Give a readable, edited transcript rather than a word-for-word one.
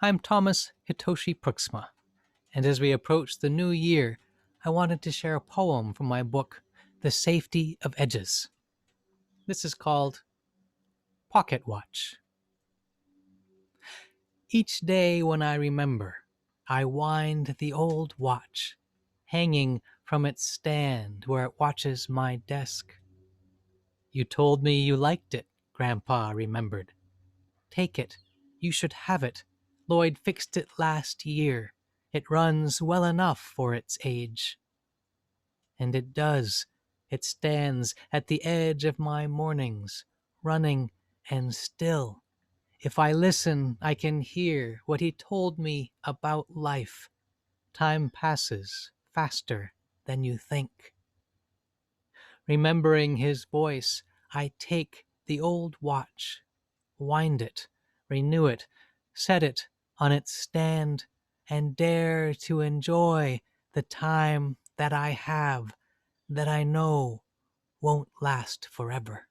I'm Thomas Hitoshi Pruiksma, and as we approach the new year, I wanted to share a poem from my book, The Safety of Edges. This is called Pocket Watch. Each day when I remember, I wind the old watch, hanging from its stand where it watches my desk. You told me you liked it, Grandpa remembered. Take it, you should have it. Lloyd fixed it last year. It runs well enough for its age. And it does. It stands at the edge of my mornings, running and still. If I listen, I can hear what he told me about life. Time passes faster than you think. Remembering his voice, I take the old watch, wind it, renew it, set it on its stand, and dare to enjoy the time that I have, that I know won't last forever.